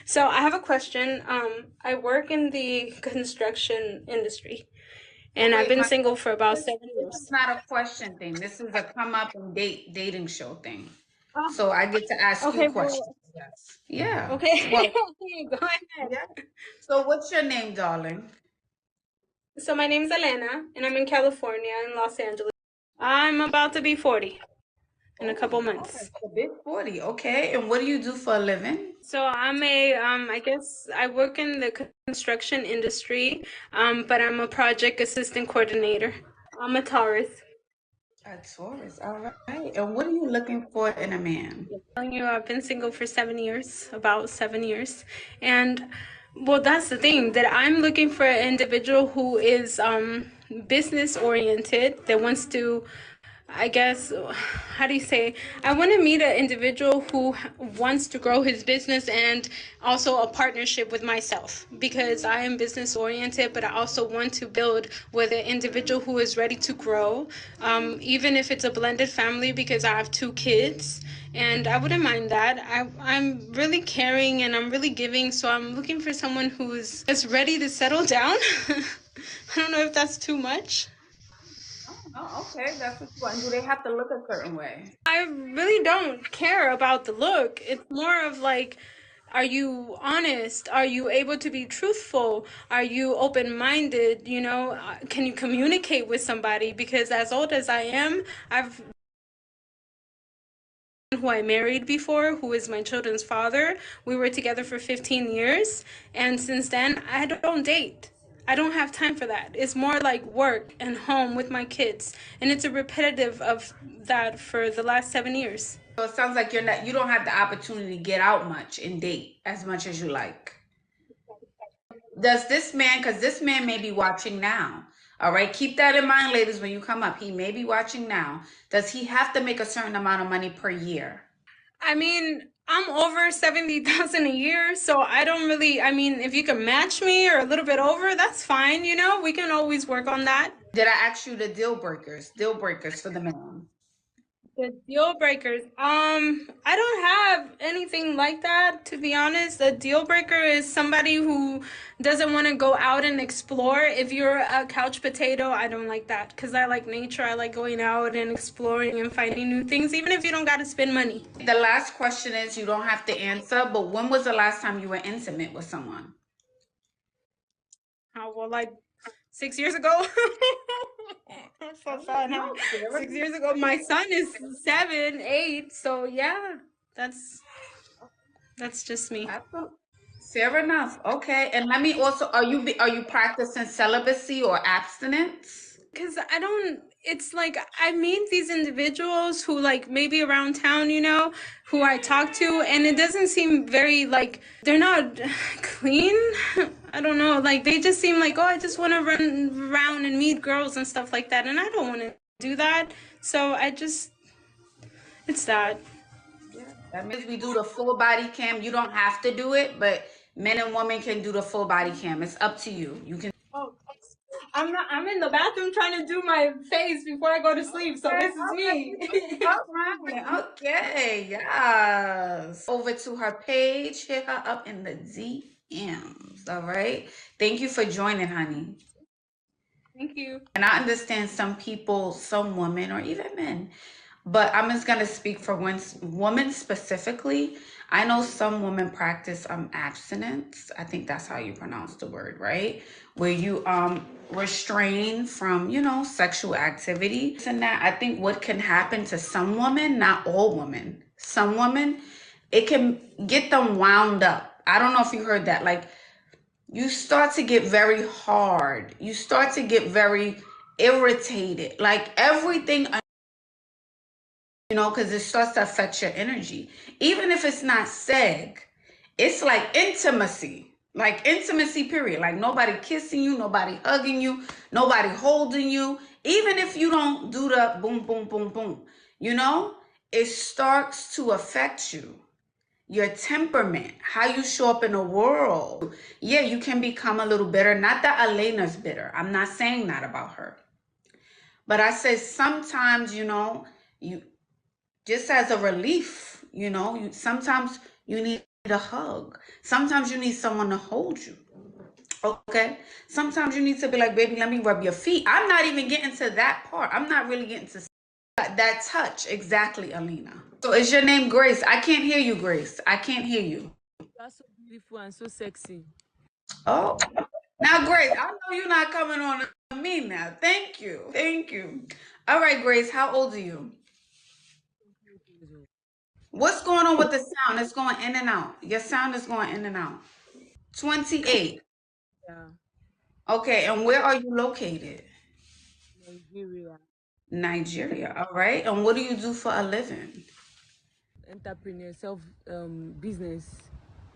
So I have a question. I work in the construction industry, and I've Wait, been honey, single for about this, 7 years. is not a question thing. This is a come up and dating show thing. Oh, So I get to ask you okay, questions. Yes. Yeah. okay, Well, go ahead. yeah. So what's your name, darling? So my name's Elena, and I'm in California, in Los Angeles. I'm about to be 40 in a Oh, couple wow, months. it's a big 40. Okay. And what do you do for a living? So I guess I work in the construction industry, but I'm a project assistant coordinator. I'm a Taurus. A Taurus. All right. And what are you looking for in a man? Telling you I've been single for 7 years, about 7 years. And well, that's the thing that I'm looking for an individual who is business oriented, that wants to, I guess, how do you say? I want to meet an individual who wants to grow his business and also a partnership with myself, because I am business oriented, but I also want to build with an individual who is ready to grow, even if it's a blended family, because I have 2 kids and I wouldn't mind that. I'm really caring and I'm really giving, so I'm looking for someone who's just ready to settle down. I don't know if that's too much. Oh, no, okay. That's what you want. Do they have to look a certain way? I really don't care about the look. It's more of like, are you honest? Are you able to be truthful? Are you open-minded? Can you communicate with somebody? Because as old as I am, I've who I married before, who is my children's father. We were together for 15 years, and since then, I don't date. I don't have time for that. It's more like work and home with my kids, and it's a repetitive of that for the last 7 years. So it sounds like you don't have the opportunity to get out much and date as much as you like. Does this man, because this man may be watching now. All right, keep that in mind, ladies, when you come up. He may be watching now. Does he have to make a certain amount of money per year? I mean, I'm over 70,000 a year, so I don't really, I mean, if you can match me or a little bit over, that's fine, we can always work on that. Did I ask you the deal breakers for the man? The deal breakers. I don't have anything like that, to be honest. A deal breaker is somebody who doesn't want to go out and explore. If you're a couch potato, I don't like that because I like nature. I like going out and exploring and finding new things, even if you don't got to spend money. The last question is you don't have to answer, but when was the last time you were intimate with someone? How well, like 6 years ago. That's so Oh, sad. no, Huh? Sarah. 6 years ago, my son is 7, 8. So yeah, that's that's just me. Absolutely. Fair enough. Okay. And let me also, are you practicing celibacy or abstinence? Because I don't, it's like I meet these individuals who, like, maybe around town, who I talk to, and it doesn't seem very, like, they're not clean. I don't know. Like, they just seem like, oh, I just want to run around and meet girls and stuff like that. And I don't want to do that. So it's that. Yeah. That means we do the full body cam. You don't have to do it, but men and women can do the full body cam. It's up to you. You can. Oh, I'm in the bathroom trying to do my face before I go to sleep. So Okay, this is all me. right. All right. Okay. Yes. Over to her page. Hit her up in the DMs. All right. Thank you for joining, honey. Thank you. And I understand some people, some women, or even men, but I'm just gonna speak for women specifically. I know some women practice abstinence. I think that's how you pronounce the word, right? Where you restrain from, sexual activity. And that I think what can happen to some women, not all women, some women, it can get them wound up. I don't know if you heard that. Like you start to get very hard. You start to get very irritated. Like everything, because it starts to affect your energy. Even if it's not seg, it's like intimacy, period. Like nobody kissing you, nobody hugging you, nobody holding you. Even if you don't do the boom, boom, boom, boom, it starts to affect you, your temperament, how you show up in the world. Yeah, you can become a little bitter. Not that Elena's bitter. I'm not saying that about her. But I say sometimes, you just as a relief, sometimes you need need a hug. Sometimes you need someone to hold you. Okay. Sometimes you need to be like, baby, let me rub your feet. I'm not even getting to that part. I'm not really getting to that touch. Exactly, Alina. So is your name Grace? I can't hear you, Grace. I can't hear you. You are so beautiful and so sexy. Oh, now, Grace, I know you're not coming on to me now. Thank you. Thank you. All right, Grace, how old are you? 28 years old. What's going on with the sound? It's going in and out. Your sound is going in and out. 28. Yeah, Okay, and where are you located? Nigeria. Nigeria. All right. And what do you do for a living? Entrepreneur, self business.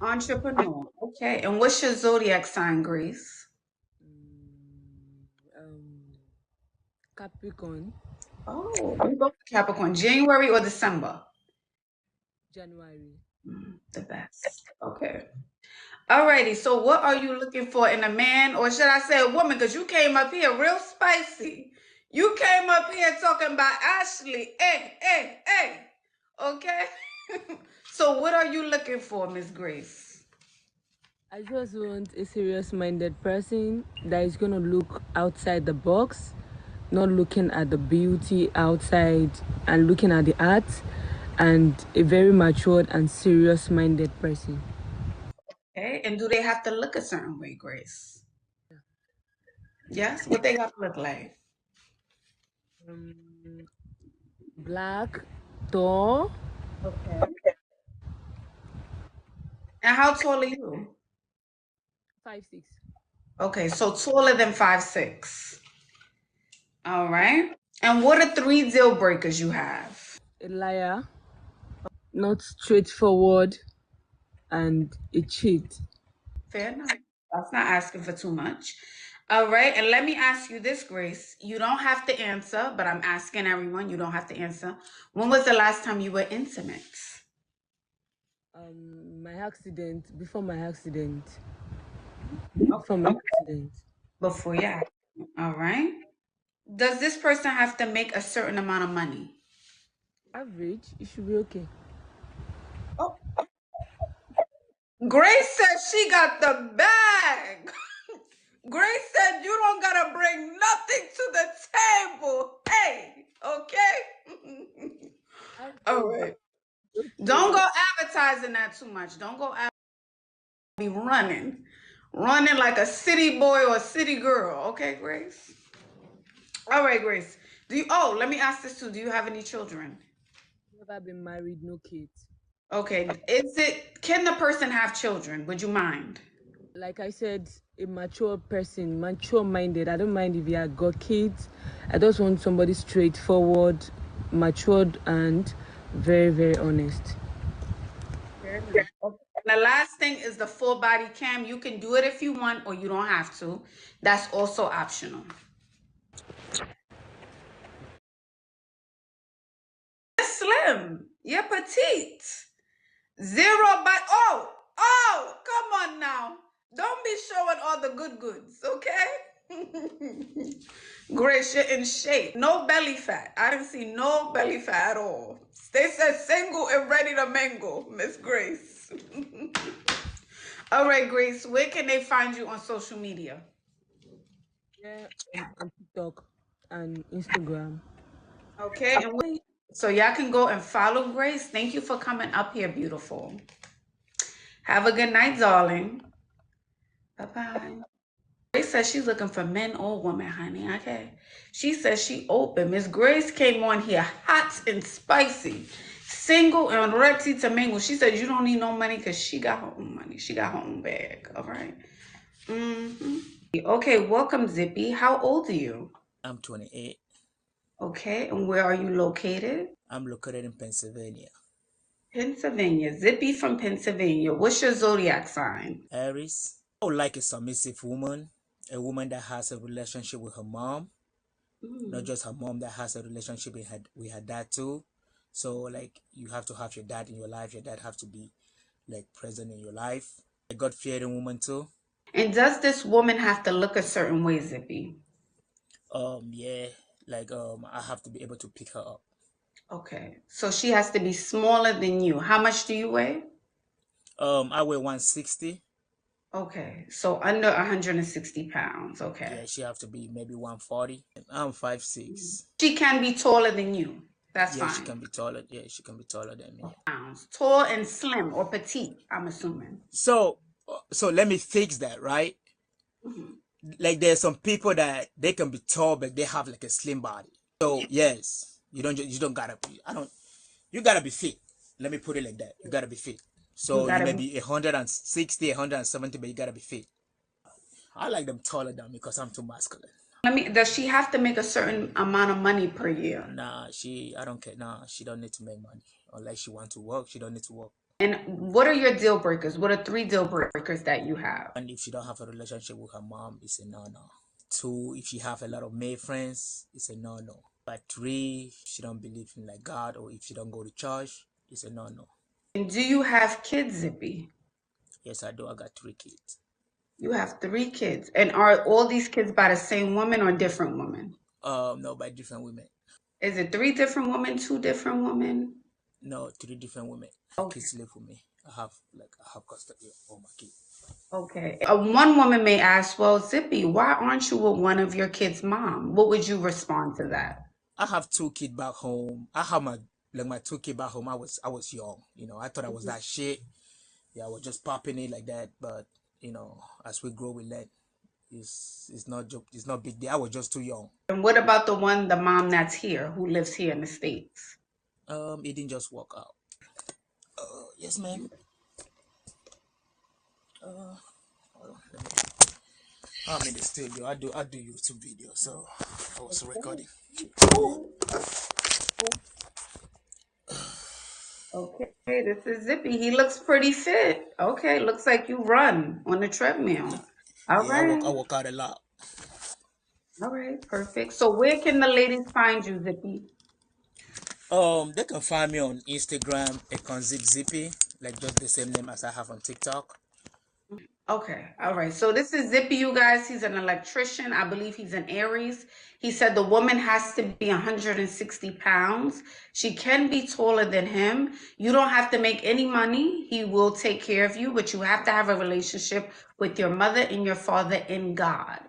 Entrepreneur. Okay. And what's your zodiac sign, Grace? Mm, um, Capricorn, Oh, we both Capricorn. January or December? January. The best. Okay. Alrighty, so what are you looking for in a man, or should I say a woman? Because you came up here real spicy. You came up here talking about Ashley. Hey, hey, hey. Okay? So what are you looking for, Miss Grace? I just want a serious minded person that is going to look outside the box, not looking at the beauty outside and looking at the art, and a very matured and serious minded person. Okay, and do they have to look a certain way, Grace? Yes, what they got to look like? Um, Black, tall, Okay. And how tall are you? 5'6". Okay, so taller than 5'6". All right. And what are three deal breakers you have? A liar, not straightforward, and a cheat. Fair enough. That's not asking for too much. All right. And let me ask you this, Grace. You don't have to answer, but I'm asking everyone. You don't have to answer. When was the last time you were intimate? My accident, Okay. before my accident, Before you. All right. Does this person have to make a certain amount of money? average, it should be okay. Oh, Grace said she got the bag. Grace said you don't gotta bring nothing to the table. Hey, okay? All Average, right. Don't okay. go advertising that too much. Don't go be running. Running like a city boy or a city girl. Okay, Grace? All right, Grace. Let me ask this too. Do you have any children? Never been married, no kids. Okay. Can the person have children? Would you mind? Like I said, a mature person, mature minded. I don't mind if you have got kids. I just want somebody straightforward, matured, and very, very honest. Fair enough. Okay. And the last thing is the full body cam. You can do it if you want, or you don't have to. That's also optional. You're slim. You're petite. Zero by come on now. Don't be showing all the good goods, okay? Grace, you're in shape. No belly fat. I didn't see no belly fat at all. They said single and ready to mingle, Miss Grace. All right, Grace, where can they find you on social media? Yeah, on TikTok and Instagram. Okay, so y'all can go and follow Grace. Thank you for coming up here, beautiful. Have a good night, darling. Bye bye. Grace says she's looking for men or women, honey. Okay. She says she open. Miss Grace came on here hot and spicy, single and ready to mingle. She said you don't need no money because she got her own money. She got her own bag. All right. Okay. Welcome, Zippy. How old are you? I'm 28. Okay. And where are you located? I'm located in Pennsylvania. Pennsylvania. Zippy from Pennsylvania. What's your zodiac sign? Aries. I would like a submissive woman, a woman that has a relationship with her mom, not just her mom, that has a relationship with her dad too. So like you have to have your dad in your life. Your dad have to be like present in your life. A God-fearing woman too. And does this woman have to look a certain way, Zippy? Yeah, like I have to be able to pick her up. Okay. So she has to be smaller than you. How much do you weigh? I weigh 160. Okay, so under 160 pounds. Okay. Yeah, she have to be maybe 140. I'm 5'6". She can be taller than you. That's Yeah, she fine. can be taller. Yeah, she can be taller than me. Pounds. Tall and slim or petite, I'm assuming. So let me fix that, right? Like there's some people that they can be tall, but they have like a slim body. So yes, you don't gotta be. You gotta be fit. Let me put it like that. You gotta be fit. You So you gotta may be. be 160, 170, but you gotta be fit. I like them taller than me because I'm too masculine. Does she have to make a certain amount of money per year? Nah, I don't care. Nah, she don't need to make money. Unless she want to work, she don't need to work. And what are your deal breakers? What are 3 deal breakers that you have? And if she don't have a relationship with her mom, it's a no-no. 2, if she have a lot of male friends, it's a no-no. But 3, if she don't believe in like God or if she don't go to church, it's a no-no. And do you have kids, Zippy? Yes, I do. I got 3 kids. You have 3 kids. And are all these kids by the same woman or different women? No, by different women. Is it 3 different women, 2 different women? No, 3 different women. Okay. Kids live with me. I have custody of all my kids. Okay. One woman may ask, well, Zippy, why aren't you with one of your kids' mom? What would you respond to that? I have 2 kids back home. I have my 2 kids back home. I was young. I thought I was that shit. Yeah, I was just popping it like that. But as we grow, we learn. It's not big deal. I was just too young. And what about the mom that's here, who lives here in the States? It didn't just work out. Yes, ma'am. Hold on, I'm in the studio. I do YouTube videos, so I was recording. Okay, this is Zippy. He looks pretty fit. Okay, looks like you run on the treadmill. All Yeah, right. I work out a lot. All right, perfect. So where can the ladies find you, Zippy? They can find me on Instagram, Zippy, like just the same name as I have on TikTok. Okay, all right. So this is Zippy, you guys. He's an electrician. I believe he's an Aries. He said the woman has to be 160 pounds. She can be taller than him. You don't have to make any money. He will take care of you, but you have to have a relationship with your mother and your father in God.